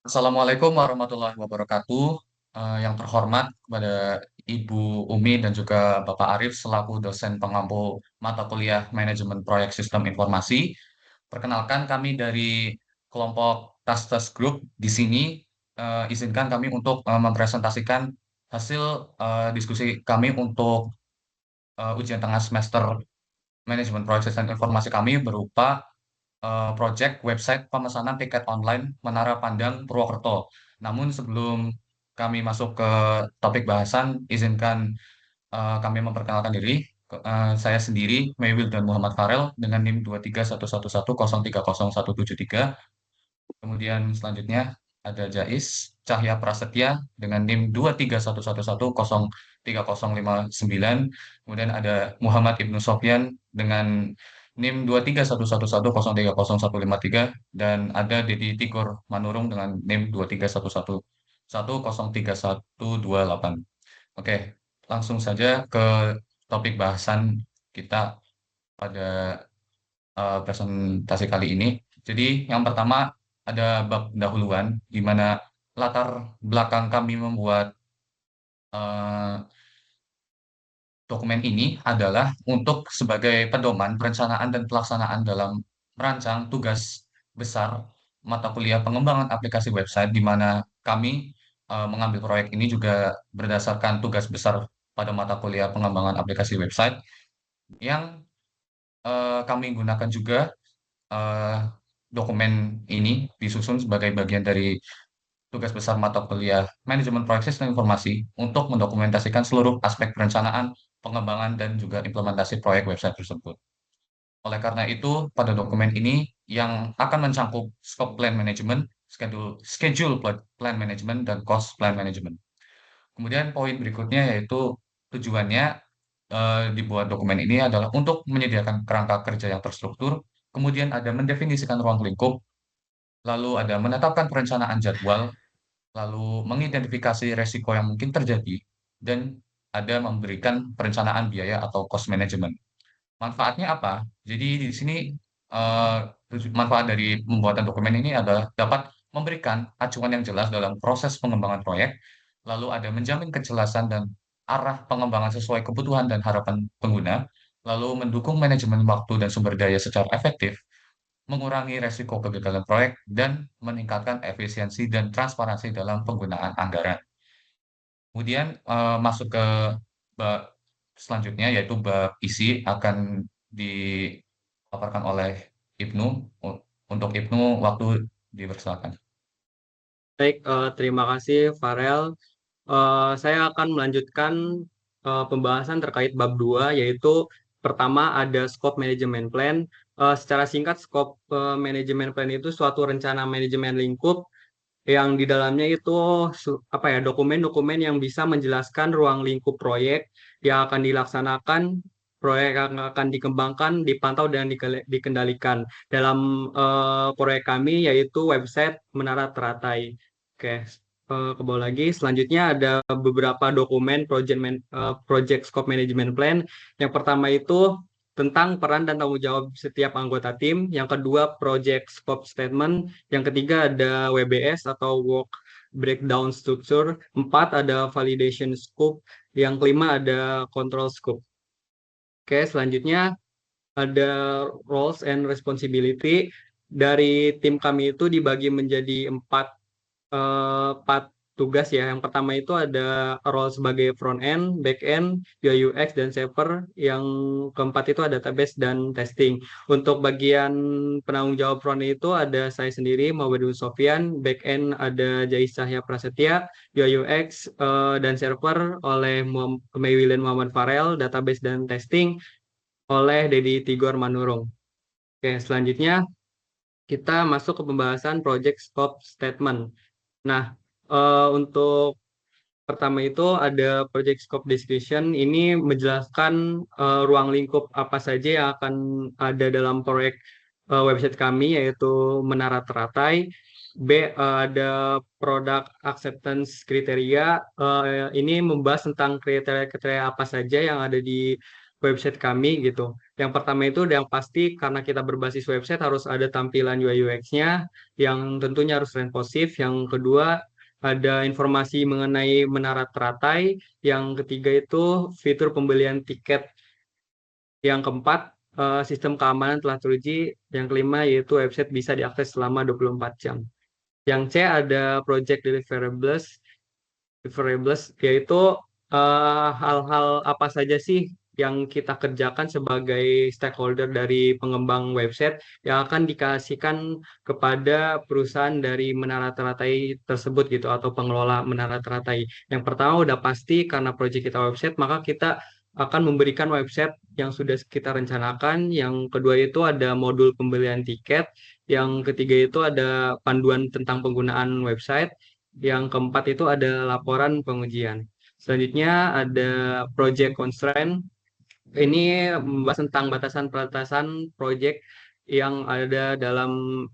Assalamualaikum warahmatullahi wabarakatuh. Yang terhormat kepada Ibu Umi dan juga Bapak Arif selaku dosen pengampu mata kuliah Manajemen Proyek Sistem Informasi. Perkenalkan kami dari kelompok Tastes Group di sini. Izinkan kami untuk mempresentasikan hasil diskusi kami untuk ujian tengah semester Manajemen Proyek Sistem Informasi kami berupa project website pemesanan tiket online Menara Pandang Purwokerto. Namun sebelum kami masuk ke topik bahasan, izinkan kami memperkenalkan diri. Saya sendiri, Maywil dan Muhammad Farel, dengan NIM 23111030173. Kemudian selanjutnya ada Jais Cahya Prasetya dengan NIM 23111030059. Kemudian ada Muhammad Ibnu Sofyan dengan NIM 23111030153 dan ada Dedi Tigor Manurung dengan NIM 23111030128. Oke, langsung saja ke topik bahasan kita pada presentasi kali ini. Jadi yang pertama ada bab pendahuluan di mana latar belakang kami membuat eh, dokumen ini adalah untuk sebagai pedoman perencanaan dan pelaksanaan dalam merancang tugas besar mata kuliah pengembangan aplikasi website di mana kami mengambil proyek ini juga berdasarkan tugas besar pada mata kuliah pengembangan aplikasi website yang kami gunakan juga eh, dokumen ini disusun sebagai bagian dari tugas besar mata kuliah Manajemen Proyek Sistem Informasi untuk mendokumentasikan seluruh aspek perencanaan, pengembangan, dan juga implementasi proyek website tersebut. Oleh karena itu, pada dokumen ini yang akan mencakup scope plan management, schedule plan management, dan cost plan management. Kemudian poin berikutnya yaitu tujuannya dibuat dokumen ini adalah untuk menyediakan kerangka kerja yang terstruktur, kemudian ada mendefinisikan ruang lingkup, lalu ada menetapkan perencanaan jadwal, lalu mengidentifikasi resiko yang mungkin terjadi, dan ada memberikan perencanaan biaya atau cost management. Manfaatnya apa? Jadi di sini eh, manfaat dari pembuatan dokumen ini adalah dapat memberikan acuan yang jelas dalam proses pengembangan proyek, lalu ada menjamin kejelasan dan arah pengembangan sesuai kebutuhan dan harapan pengguna, lalu mendukung manajemen waktu dan sumber daya secara efektif, mengurangi resiko kegagalan proyek, dan meningkatkan efisiensi dan transparansi dalam penggunaan anggaran. Kemudian masuk ke bab selanjutnya yaitu bab isi akan dipaparkan oleh Ibnu. Untuk Ibnu waktu dipersilakan. Baik, terima kasih Farel. Saya akan melanjutkan pembahasan terkait bab 2, yaitu pertama ada scope management plan. Secara singkat, scope management plan itu suatu rencana manajemen lingkup yang di dalamnya itu dokumen-dokumen yang bisa menjelaskan ruang lingkup proyek yang akan dilaksanakan, proyek yang akan dikembangkan, dipantau dan dikendalikan dalam proyek kami yaitu website Menara Teratai. Oke, ke bawah lagi. Selanjutnya ada beberapa dokumen project scope management plan. Yang pertama itu tentang peran dan tanggung jawab setiap anggota tim. Yang kedua, project scope statement. Yang ketiga ada WBS atau work breakdown structure. Empat ada validation scope. Yang kelima ada control scope. Oke, selanjutnya ada roles and responsibility. Dari tim kami itu dibagi menjadi empat tugas ya. Yang pertama itu ada role sebagai front end, back end, UI UX dan server. Yang keempat itu ada database dan testing. Untuk bagian penanggung jawab front end itu ada saya sendiri, Mawedun Sofyan, back end ada Jais Cahya Prasetya, UI UX dan server oleh Maywilen Muhammad Farel, database dan testing oleh Dedi Tigor Manurung. Oke, selanjutnya kita masuk ke pembahasan project scope statement. Nah, untuk pertama itu ada project scope description. Ini menjelaskan ruang lingkup apa saja yang akan ada dalam proyek website kami, yaitu Menara Teratai. B, ada product acceptance kriteria. Ini membahas tentang kriteria-kriteria apa saja yang ada di website kami gitu. Yang pertama itu yang pasti karena kita berbasis website harus ada tampilan UI UX-nya yang tentunya harus responsif. Yang kedua ada informasi mengenai menara teratai. Yang ketiga itu fitur pembelian tiket. Yang keempat sistem keamanan telah teruji. Yang kelima yaitu website bisa diakses selama 24 jam. Yang C ada project deliverables. Deliverables yaitu hal-hal apa saja sih yang kita kerjakan sebagai stakeholder dari pengembang website yang akan dikasihkan kepada perusahaan dari menara teratai tersebut gitu atau pengelola menara teratai. Yang pertama udah pasti karena proyek kita website maka kita akan memberikan website yang sudah kita rencanakan. Yang kedua itu ada modul pembelian tiket. Yang ketiga itu ada panduan tentang penggunaan website. Yang keempat itu ada laporan pengujian. Selanjutnya ada project constraint. Ini membahas tentang batasan-batasan project yang ada dalam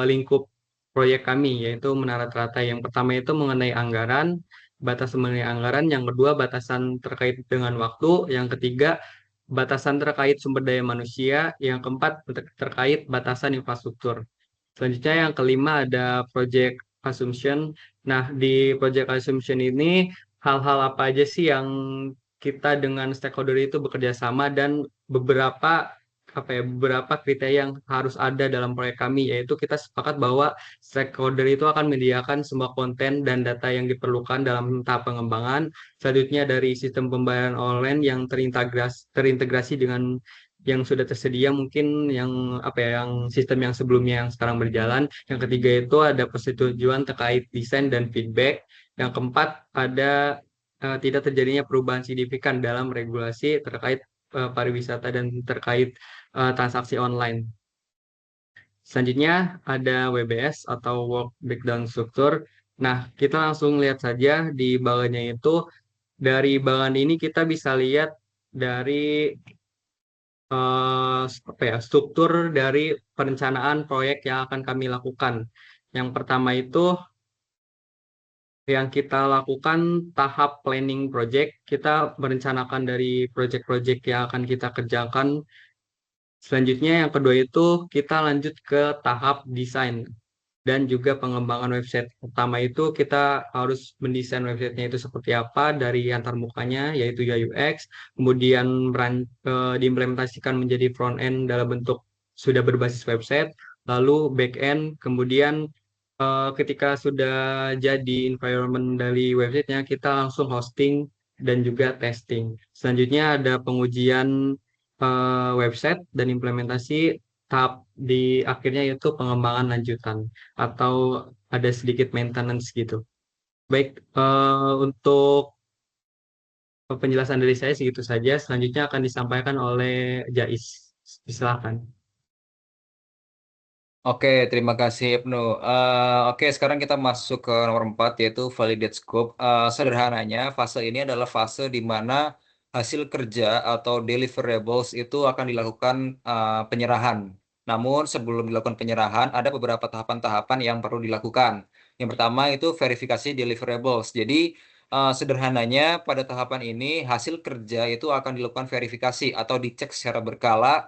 lingkup proyek kami, yaitu Menara Teratai. Yang pertama itu mengenai anggaran, batasan mengenai anggaran. Yang kedua, batasan terkait dengan waktu. Yang ketiga, batasan terkait sumber daya manusia. Yang keempat, terkait batasan infrastruktur. Selanjutnya yang kelima ada project assumption. Nah, di project assumption ini hal-hal apa aja sih yang kita dengan stakeholder itu bekerja sama dan beberapa beberapa kriteria yang harus ada dalam proyek kami, yaitu kita sepakat bahwa stakeholder itu akan menyediakan semua konten dan data yang diperlukan dalam tahap pengembangan. Selanjutnya dari sistem pembayaran online yang terintegrasi dengan yang sudah tersedia, mungkin yang yang sistem yang sebelumnya yang sekarang berjalan. Yang ketiga itu ada persetujuan terkait desain dan feedback. Yang keempat ada tidak terjadinya perubahan signifikan dalam regulasi terkait pariwisata dan terkait transaksi online. Selanjutnya ada WBS atau Work Breakdown Structure. Nah, kita langsung lihat saja di bagiannya itu. Dari bagian ini kita bisa lihat dari struktur dari perencanaan proyek yang akan kami lakukan. Yang pertama itu yang kita lakukan tahap planning project. Kita merencanakan dari project-project yang akan kita kerjakan. Selanjutnya yang kedua itu kita lanjut ke tahap desain dan juga pengembangan website. Pertama itu kita harus mendesain websitenya itu seperti apa dari antar mukanya yaitu UI UX, kemudian diimplementasikan menjadi front end dalam bentuk sudah berbasis website, lalu back end, kemudian ketika sudah jadi environment dari websitenya kita langsung hosting dan juga testing. Selanjutnya ada pengujian website dan implementasi. Tahap di akhirnya itu pengembangan lanjutan atau ada sedikit maintenance gitu. Baik, untuk penjelasan dari saya segitu saja. Selanjutnya akan disampaikan oleh Jais. Silakan. Oke, terima kasih Ibnu. Oke, sekarang kita masuk ke nomor 4 yaitu validate scope. Sederhananya, fase ini adalah fase di mana hasil kerja atau deliverables itu akan dilakukan penyerahan. Namun sebelum dilakukan penyerahan, ada beberapa tahapan-tahapan yang perlu dilakukan. Yang pertama itu verifikasi deliverables. Jadi sederhananya pada tahapan ini hasil kerja itu akan dilakukan verifikasi atau dicek secara berkala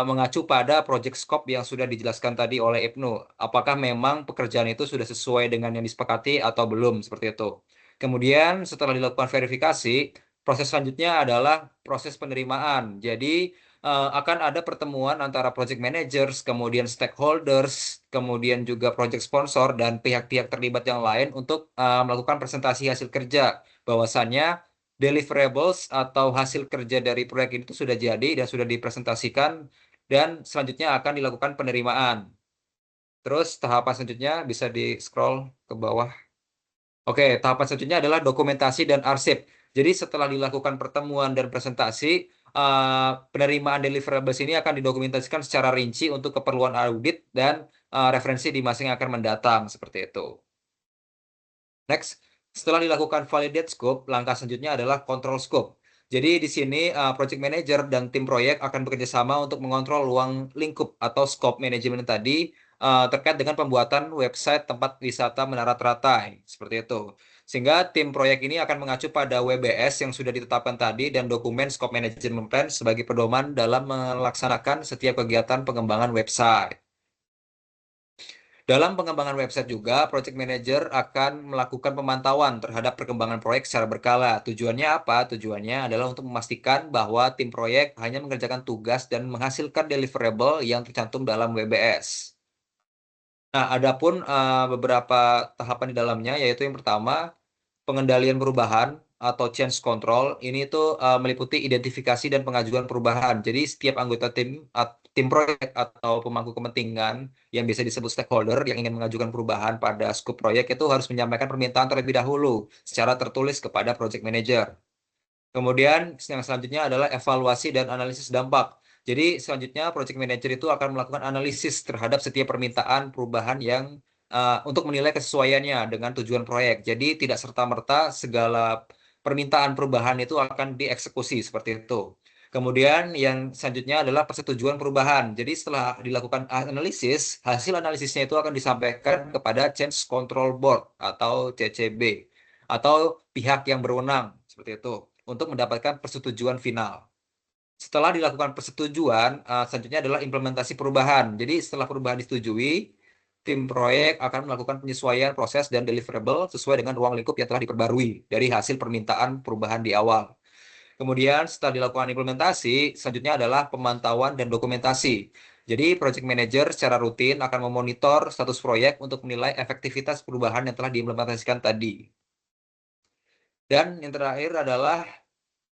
mengacu pada project scope yang sudah dijelaskan tadi oleh Ibnu. Apakah memang pekerjaan itu sudah sesuai dengan yang disepakati atau belum, seperti itu. Kemudian setelah dilakukan verifikasi, proses selanjutnya adalah proses penerimaan. Jadi akan ada pertemuan antara project managers, kemudian stakeholders, kemudian juga project sponsor dan pihak-pihak terlibat yang lain untuk melakukan presentasi hasil kerja. Bahwasannya deliverables atau hasil kerja dari proyek itu sudah jadi dan sudah dipresentasikan dan selanjutnya akan dilakukan penerimaan. Terus tahapan selanjutnya bisa di scroll ke bawah. Oke, tahapan selanjutnya adalah dokumentasi dan arsip. Jadi setelah dilakukan pertemuan dan presentasi, penerimaan deliverables ini akan didokumentasikan secara rinci untuk keperluan audit dan referensi di masa yang akan mendatang, seperti itu. Next, setelah dilakukan validate scope, langkah selanjutnya adalah control scope. Jadi di sini project manager dan tim proyek akan bekerja sama untuk mengontrol ruang lingkup atau scope manajemen tadi terkait dengan pembuatan website tempat wisata Menara Teratai. Seperti itu. Sehingga tim proyek ini akan mengacu pada WBS yang sudah ditetapkan tadi dan dokumen Scope Management Plan sebagai pedoman dalam melaksanakan setiap kegiatan pengembangan website. Dalam pengembangan website juga, project manager akan melakukan pemantauan terhadap perkembangan proyek secara berkala. Tujuannya apa? Tujuannya adalah untuk memastikan bahwa tim proyek hanya mengerjakan tugas dan menghasilkan deliverable yang tercantum dalam WBS. Nah, adapun beberapa tahapan di dalamnya, yaitu yang pertama, pengendalian perubahan atau change control. Ini tuh meliputi identifikasi dan pengajuan perubahan. Jadi setiap anggota tim proyek atau pemangku kepentingan yang bisa disebut stakeholder yang ingin mengajukan perubahan pada scope proyek itu harus menyampaikan permintaan terlebih dahulu secara tertulis kepada project manager. Kemudian yang selanjutnya adalah evaluasi dan analisis dampak. Jadi selanjutnya project manager itu akan melakukan analisis terhadap setiap permintaan perubahan yang untuk menilai kesesuaiannya dengan tujuan proyek. Jadi tidak serta-merta segala permintaan perubahan itu akan dieksekusi seperti itu. Kemudian yang selanjutnya adalah persetujuan perubahan. Jadi setelah dilakukan analisis, hasil analisisnya itu akan disampaikan kepada Change Control Board atau CCB atau pihak yang berwenang seperti itu untuk mendapatkan persetujuan final. Setelah dilakukan persetujuan, selanjutnya adalah implementasi perubahan. Jadi setelah perubahan disetujui, tim proyek akan melakukan penyesuaian proses dan deliverable sesuai dengan ruang lingkup yang telah diperbarui dari hasil permintaan perubahan di awal. Kemudian setelah dilakukan implementasi, selanjutnya adalah pemantauan dan dokumentasi. Jadi project manager secara rutin akan memonitor status proyek untuk menilai efektivitas perubahan yang telah diimplementasikan tadi. Dan yang terakhir adalah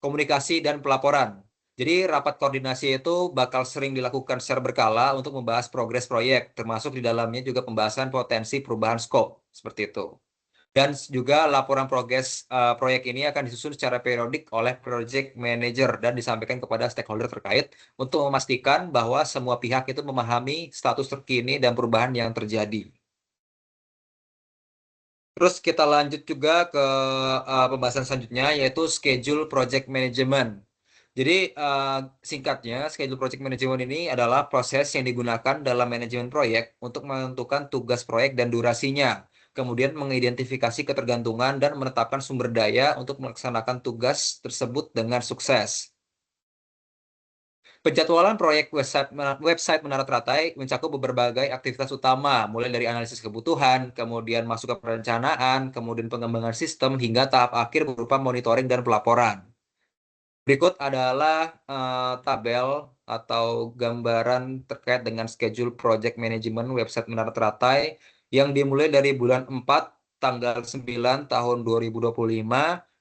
komunikasi dan pelaporan. Jadi rapat koordinasi itu bakal sering dilakukan secara berkala untuk membahas progres proyek, termasuk di dalamnya juga pembahasan potensi perubahan scope, seperti itu. Dan juga laporan progres proyek ini akan disusun secara periodik oleh project manager dan disampaikan kepada stakeholder terkait untuk memastikan bahwa semua pihak itu memahami status terkini dan perubahan yang terjadi. Terus kita lanjut juga ke pembahasan selanjutnya, yaitu schedule project management. Jadi singkatnya, schedule project management ini adalah proses yang digunakan dalam manajemen proyek untuk menentukan tugas proyek dan durasinya, kemudian mengidentifikasi ketergantungan dan menetapkan sumber daya untuk melaksanakan tugas tersebut dengan sukses. Penjadwalan proyek website Menara Teratai mencakup berbagai aktivitas utama, mulai dari analisis kebutuhan, kemudian masuk ke perencanaan, kemudian pengembangan sistem, hingga tahap akhir berupa monitoring dan pelaporan. Berikut adalah tabel atau gambaran terkait dengan schedule project management website Menara Teratai yang dimulai dari bulan 4 tanggal 9 tahun 2025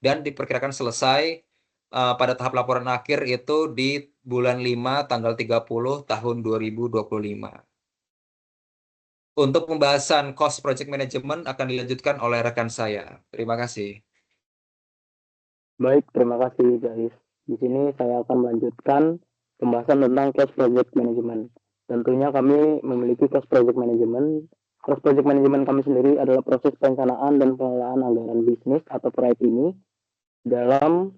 dan diperkirakan selesai pada tahap laporan akhir itu di bulan 5 tanggal 30 tahun 2025. Untuk pembahasan cost project management akan dilanjutkan oleh rekan saya. Terima kasih. Baik, terima kasih guys. Di sini saya akan melanjutkan pembahasan tentang cost project management. Tentunya kami memiliki cost project management. Cost project management kami sendiri adalah proses perencanaan dan pengelolaan anggaran bisnis atau proyek ini. Dalam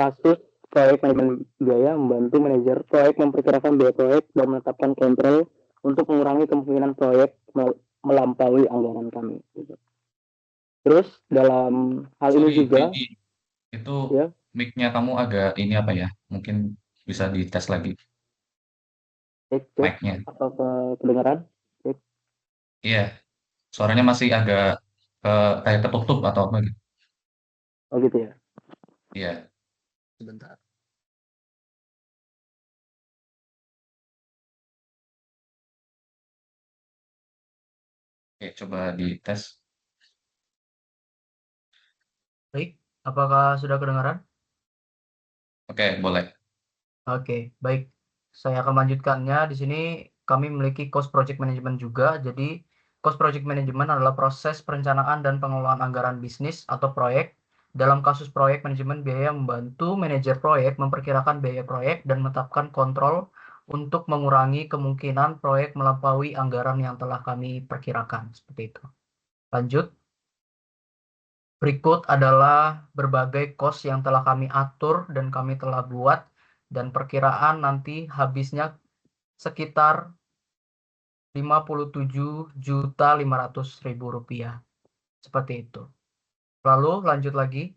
kasus proyek manajemen biaya, membantu manajer proyek memperkirakan biaya proyek dan menetapkan kontrol untuk mengurangi kemungkinan proyek melampaui anggaran kami. Terus dalam hal ini Sorry, juga, itu ya, mic-nya kamu agak ini apa ya? Mungkin bisa dites lagi cek, mic-nya. apakah kedengaran? Cek. Iya, suaranya masih agak kayak ketutup atau apa gitu. Oh gitu ya. Iya, Sebentar. oke, coba dites. Baik, apakah sudah kedengaran? Oke, boleh. Oke, baik. Saya akan melanjutkannya. Di sini kami memiliki cost project management juga. Jadi, cost project management adalah proses perencanaan dan pengelolaan anggaran bisnis atau proyek. Dalam kasus proyek, manajemen biaya membantu manajer proyek memperkirakan biaya proyek dan menetapkan kontrol untuk mengurangi kemungkinan proyek melampaui anggaran yang telah kami perkirakan. Seperti itu. Lanjut. Berikut adalah berbagai cost yang telah kami atur dan kami telah buat dan perkiraan nanti habisnya sekitar Rp57.500.000. Seperti itu. Lalu lanjut lagi.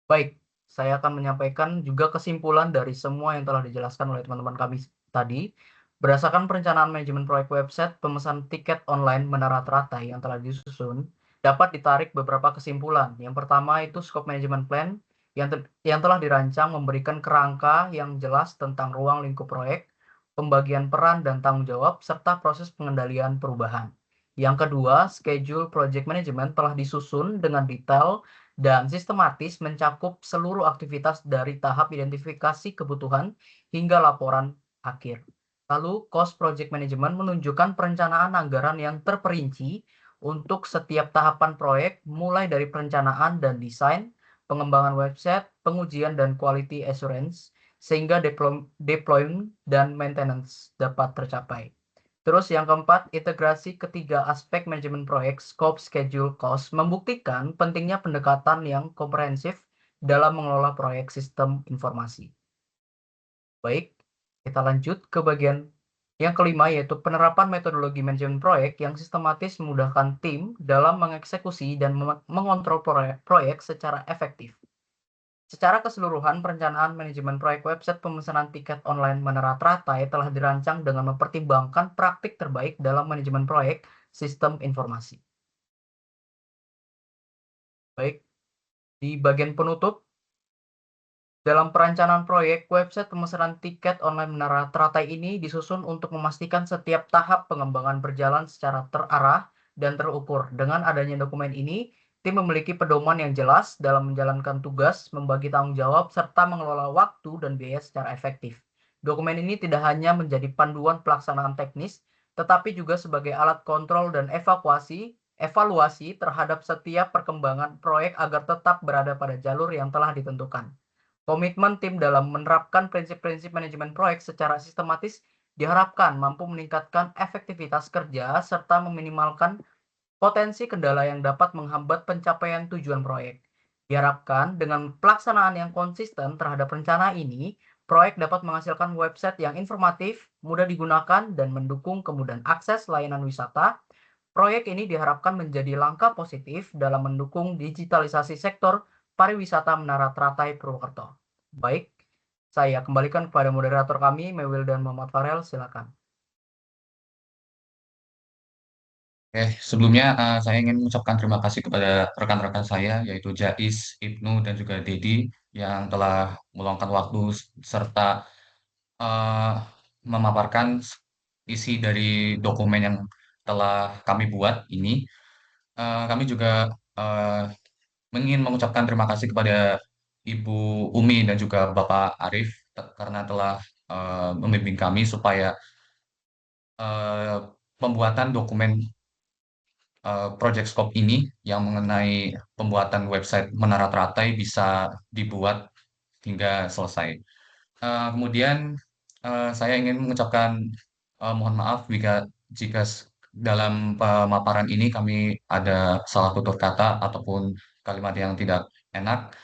Baik, saya akan menyampaikan juga kesimpulan dari semua yang telah dijelaskan oleh teman-teman kami tadi. Berdasarkan perencanaan manajemen proyek website pemesan tiket online Menara Teratai yang telah disusun, dapat ditarik beberapa kesimpulan. Yang pertama itu scope management plan yang telah dirancang memberikan kerangka yang jelas tentang ruang lingkup proyek, pembagian peran dan tanggung jawab, serta proses pengendalian perubahan. Yang kedua, schedule project management telah disusun dengan detail dan sistematis mencakup seluruh aktivitas dari tahap identifikasi kebutuhan hingga laporan akhir. Lalu, cost project management menunjukkan perencanaan anggaran yang terperinci untuk setiap tahapan proyek, mulai dari perencanaan dan desain, pengembangan website, pengujian dan quality assurance, sehingga deployment dan maintenance dapat tercapai. Terus yang keempat, integrasi ketiga aspek manajemen proyek, scope, schedule, cost, membuktikan pentingnya pendekatan yang komprehensif dalam mengelola proyek sistem informasi. Baik, kita lanjut ke bagian yang kelima, yaitu penerapan metodologi manajemen proyek yang sistematis memudahkan tim dalam mengeksekusi dan mengontrol proyek secara efektif. Secara keseluruhan, perencanaan manajemen proyek website pemesanan tiket online Menara Teratai telah dirancang dengan mempertimbangkan praktik terbaik dalam manajemen proyek sistem informasi. Baik, di bagian penutup, dalam perencanaan proyek, website pemesanan tiket online Menara Teratai ini disusun untuk memastikan setiap tahap pengembangan berjalan secara terarah dan terukur. Dengan adanya dokumen ini, tim memiliki pedoman yang jelas dalam menjalankan tugas, membagi tanggung jawab, serta mengelola waktu dan biaya secara efektif. Dokumen ini tidak hanya menjadi panduan pelaksanaan teknis, tetapi juga sebagai alat kontrol dan evaluasi terhadap setiap perkembangan proyek agar tetap berada pada jalur yang telah ditentukan. Komitmen tim dalam menerapkan prinsip-prinsip manajemen proyek secara sistematis diharapkan mampu meningkatkan efektivitas kerja serta meminimalkan potensi kendala yang dapat menghambat pencapaian tujuan proyek. Diharapkan dengan pelaksanaan yang konsisten terhadap rencana ini, proyek dapat menghasilkan website yang informatif, mudah digunakan, dan mendukung kemudahan akses layanan wisata. Proyek ini diharapkan menjadi langkah positif dalam mendukung digitalisasi sektor pariwisata Menara Teratai Purwokerto. Baik, saya kembalikan kepada moderator kami, Mewil dan Muhammad Farel, silakan. Sebelumnya saya ingin mengucapkan terima kasih kepada rekan-rekan saya, yaitu Jais, Ibnu, dan juga Dedi, yang telah meluangkan waktu serta eh, memaparkan isi dari dokumen yang telah kami buat ini. Kami juga ingin mengucapkan terima kasih kepada Ibu Umi dan juga Bapak Arif karena telah membimbing kami supaya eh, pembuatan dokumen project scope ini yang mengenai pembuatan website Menara Teratai bisa dibuat hingga selesai. Kemudian saya ingin mengucapkan mohon maaf jika dalam pemaparan ini kami ada salah tutur kata ataupun kalimat yang tidak enak.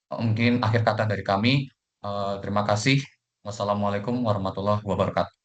Mungkin akhir kata dari kami. Terima kasih. Wassalamualaikum warahmatullahi wabarakatuh.